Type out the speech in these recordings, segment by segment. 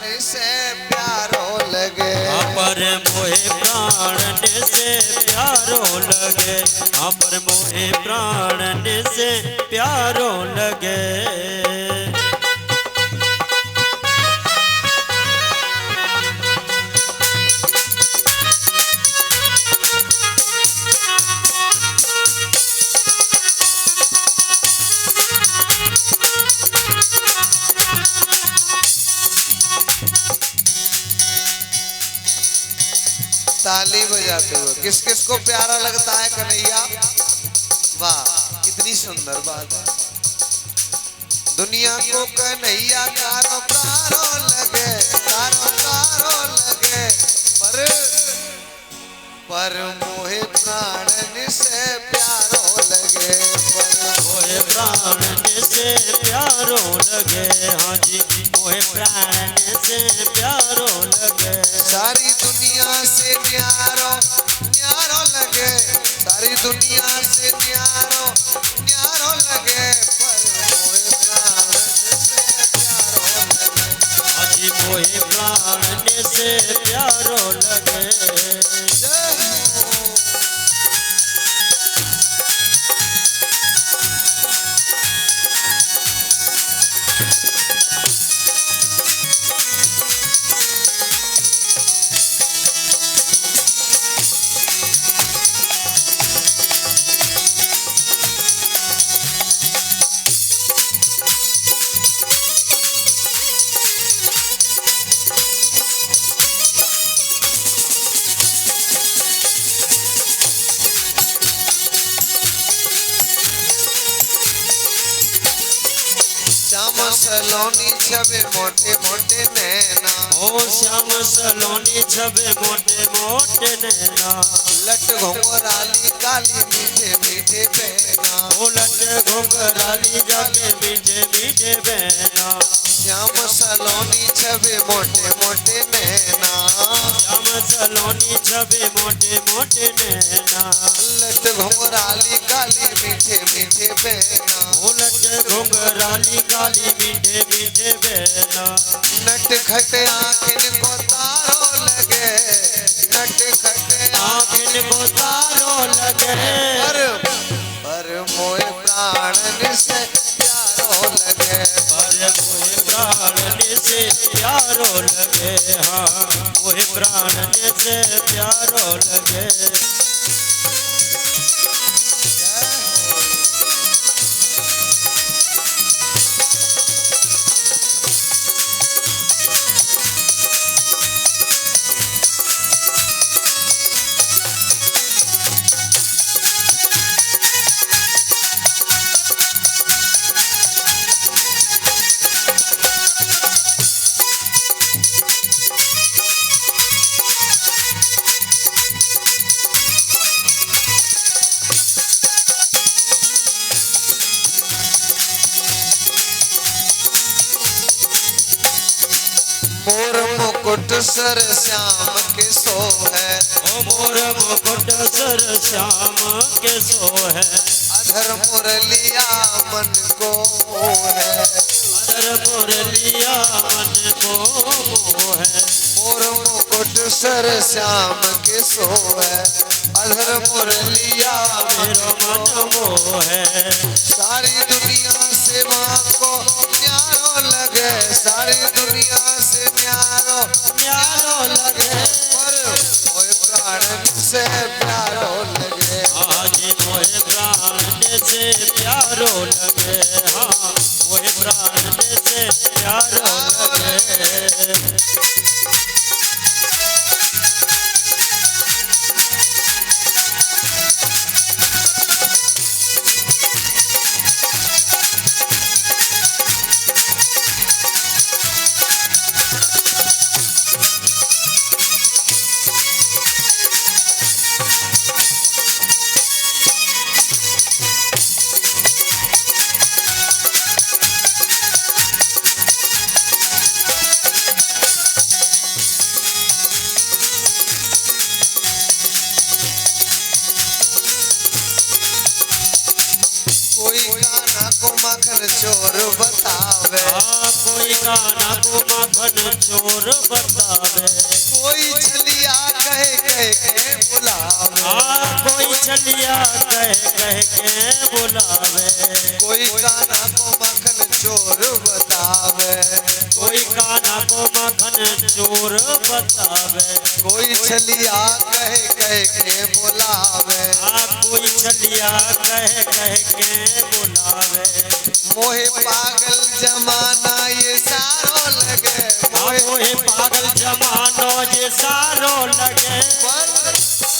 से प्यारो लगे पर मोहे प्राण से प्यारो लगे पर मोहे प्राण से प्यारो लगे ताली बजाते हुए किस किस को प्यारा लगता है कन्हैया। वाह कितनी सुंदर बात है। दुनिया को कन्हैया कारो कारो लगे पर मोहे प्राण से प्यारो लगे मोहे प्राण से प्यारो लगे हाँ जी मोहे प्राण से प्यारो लगे सारी दुनिया से न्यारो न्यारो लगे सारी दुनिया से न्यारो न्यारो लगे पर मोहे प्राण से प्यारो लगे हाँ जी मोहे प्राण से प्यारो लगे श्याम सलोनी छबे मोटे मोटे नैना ओ श्याम सलोनी छबे मोटे मोटे नैना लट घुंघराली काली मीठे मीठे बहना ओ लट घुंघराली जाके मीठे मीठे बहना श्याम सलोनी छबे मोटे मोटे नैना श्याम सलोनी छबे मोटे मोटे नैना लट घुंघराली काली मीठे मीठे बहना ओ लट घुंघराली काली मीठे मीठे बहना नट खट आँखिन को तारो लगे नट खट आँखिन को तारो लगे पर मोहे प्राण से प्यारो लगे पर मोहे प्राण से प्यारो लगे हाँ मोहे प्राण से प्यारो लगे मोर मुकुट सर श्याम के सो है ओ मोर मुकुट सर श्याम के सो है अधर मुरलिया मन को है अधर मुरलिया मन को है मोर मुकुट सर श्याम के सो है अधर मुरलिया मेरो मन मोह है सारी दुनिया से माँ को न्यारो लगे सारी दुनिया से न्यारो प्यारो लगे पर मोहे प्राण से प्यारो लगे आज मोहे प्राण से प्यारो लगे हाँ मोहे प्राण से प्यारो लगे कोई गाना को मखन चोर बतावे बतावे, कोई गाना को माखन चोर बतावे, कोई छलिया कह कह के बुलावे, कोई छलिया कह कह के बुलावे, कोई गाना को माखन चोर बतावे, कोई गाना को माखन चोर बतावे, कोई छलिया कह कह के बुलावे, कोई छलिया कह कह के बुलावे, मोहे पागल जमाना ये सारो लगे, मोहे पागल जमानो ये सारो लगे,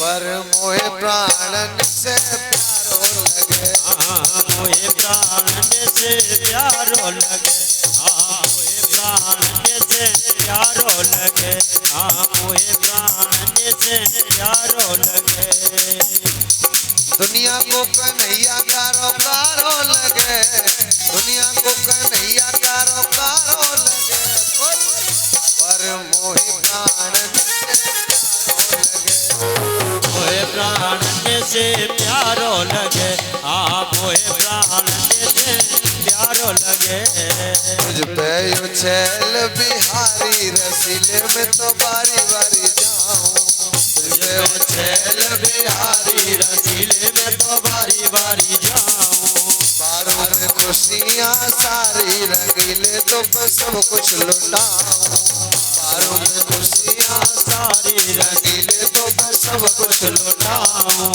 पर मोहे प्राणन से प्यारो लगे, मोहे प्राण से प्यारो लगे, मोहे प्राण से प्यारो लगे, मोहे प्राण से प्यारो लगे। दुनिया को कन्हैया कारो कारो लगे, दुनिया को कन्हैया कारो कारो लगे, पर मोहे प्राणन मोहे प्राण से प्यारो लगे, मोहे प्राण से प्यारो लगे। तुझ पे उछल बिहारी रसीले में तो बारी बारी जाऊं, तुझ पे उछल बिहारी रसीले में तो बारी बारी जाऊं, बारों में खुशियाँ सारी रंगीले तो मैं सब कुछ लुटाऊं, बारों में खुशियाँ सारी रंगीले तो मैं सब कुछ लुटाऊं,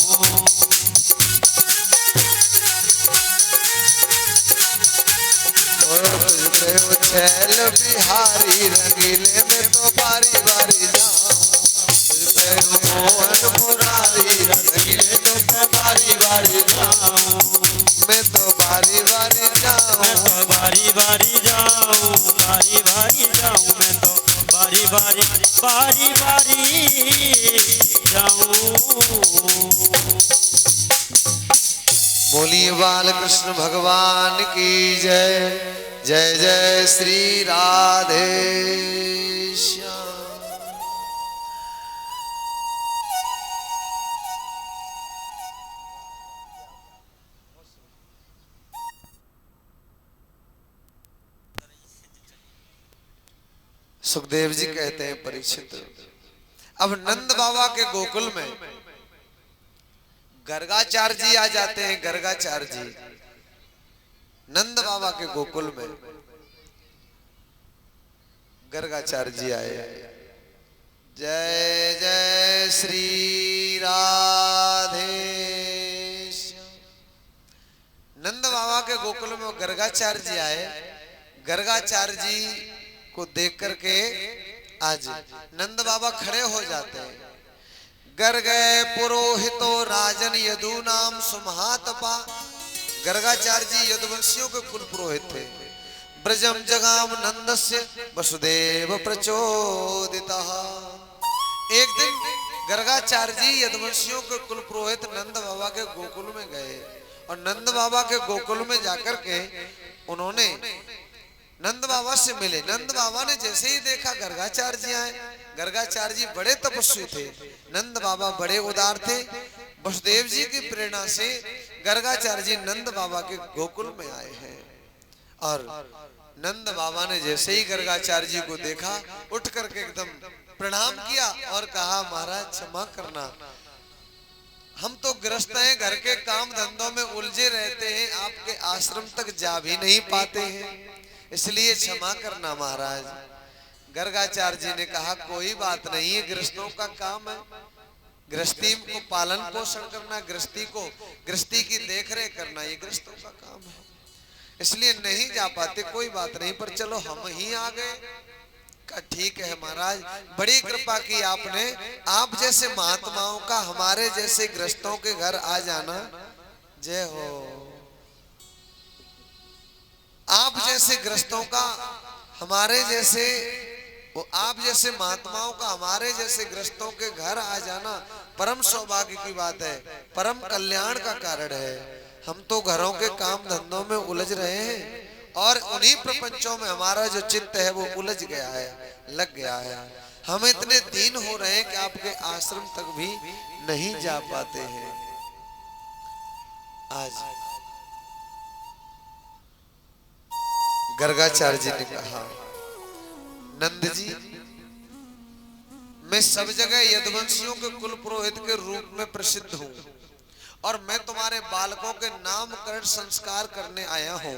उछल बिहारी रंगीले में तो बारी बारी जाऊं, मोहन मुरारी रंगीले तो मैं बारी बारी जाऊं, मैं तो बारी बारी जाऊं, बारी बारी जाऊं, बारी बारी जाऊं, मैं तो बारी बारी बारी बारी जाऊं। बोलिए बाल कृष्ण भगवान की जय, जय जय श्री राधे श्याम। सुखदेव जी कहते हैं परीक्षित, अब नंद बाबा के गोकुल में गर्गाचार्य जी आ जाते हैं। गर्गाचार्य जी नंद बाबा के गोकुल में गर्गाचार्य जी आए। जय जय श्री राधे श्याम। नंद बाबा के गोकुल में गर्गाचार्य जी आए। गर्गाचार्य जी को देख करके आज नंद बाबा खड़े हो जाते हैं। गर्गे पुरोहितो राजन यदु नाम सुमहातपा। गर्गाचार्य जी यदुवंशियों के कुल पुरोहित थे। ब्रजम जगाम नंदस्य वसुदेव प्रचोदितः। एक दिन गर्गाचार्य जी यदुवंशियों के कुल पुरोहित नंद बाबा के गोकुल में गए और नंद बाबा के गोकुल में जाकर के उन्होंने नंद बाबा से मिले। नंद बाबा ने जैसे ही देखा गर्गाचार्य जी आए। गर्गाचार्य जी बड़े तपस्वी थे, नंद बाबा बड़े उदार थे। वसुदेव जी की प्रेरणा से गर्गाचार्य जी नंद बाबा के गोकुल में आए हैं। और नंद बाबा ने जैसे ही गर्गाचार्य जी को देखा उठ करके एकदम प्रणाम किया और कहा, महाराज क्षमा करना, हम तो गृहस्थ हैं, घर के काम धंधों में उलझे रहते हैं, आपके आश्रम तक जा भी नहीं पाते हैं, इसलिए क्षमा करना महाराज। गर्गाचार्य जी ने कहा, कोई बात नहीं है, गृहस्थों का काम है, गृहस्थी को पालन पोषण करना, गृहस्थी की देखरेख करना, ये गृहस्थों का काम है, इसलिए नहीं जा पाते, कोई बात नहीं, पर चलो हम ही आ गए। का ठीक है महाराज, बड़ी कृपा की आपने, आप जैसे महात्माओं का हमारे जैसे गृहस्थों के घर आ जाना, जय हो। आप जैसे गृहस्थों का हमारे जैसे, वो आप जैसे महात्माओं का हमारे जैसे गृहस्थों के घर आ जाना परम सौभाग्य की बात है, परम कल्याण का कारण है। हम तो घरों के काम धंधों में उलझ रहे हैं और उन्हीं प्रपंचों में हमारा जो चित्त है वो उलझ गया है, लग गया है। हम इतने दीन हो रहे हैं कि आपके आश्रम तक भी नहीं जा पाते हैं। आज गर्गाचार्य जी ने कहा, नंद जी मैं सब जगह यदुवंशियों के कुल पुरोहित के रूप में प्रसिद्ध हूं और मैं तुम्हारे बालकों के नामकरण संस्कार करने आया हूं।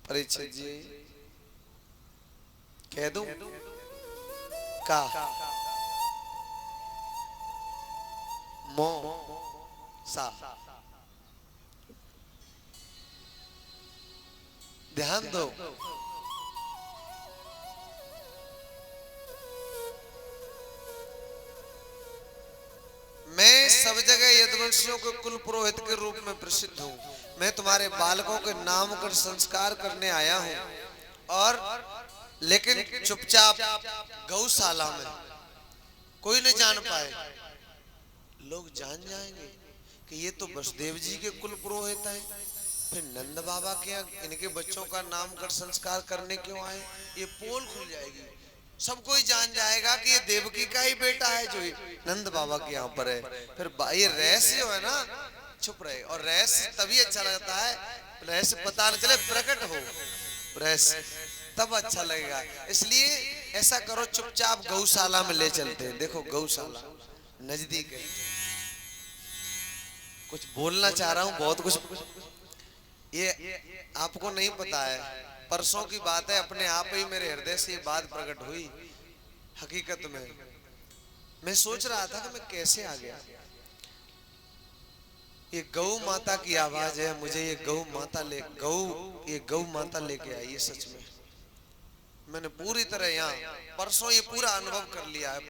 परीक्षित जी कह दूं का मो सा ध्यान दो। मैं सब जगह यदुवंशियों के कुल पुरोहित के रूप में प्रसिद्ध हूँ। मैं तुम्हारे बालकों के नामकरण संस्कार करने आया हूँ और लेकिन चुपचाप गौशाला में कोई न जान पाए। लोग जान जाएंगे कि ये तो वसुदेव जी के कुल पुरोहित हैं, फिर नंद बाबा के यहाँ इनके बच्चों का नामकरण संस्कार करने क्यों आए। ये पोल खुल जाएगी, सब कोई जान जाएगा कि ये देवकी का ही बेटा है जो नंद बाबा के यहाँ पर है। फिर ये रहस्य जो है ना छुप रहे, और रहस्य तभी अच्छा लगता है, रहस्य पता न चले, प्रकट हो रहस्य तब अच्छा लगेगा। इसलिए ऐसा करो, चुपचाप गौशाला में ले चलते हैं। देखो गौशाला नजदीक है। कुछ बोलना चाह रहा हूँ, बहुत कुछ ये आपको नहीं पता है। परसों की बात है, अपने आप ही मेरे हृदय से ये बात प्रकट हुई। हकीकत में मैं सोच रहा था कि मैं कैसे आ गया। ये गौ माता की आवाज है, मुझे ये गौ माता लेके आई। ये सच में मैंने पूरी तरह यहाँ परसों ये पूरा अनुभव कर लिया है।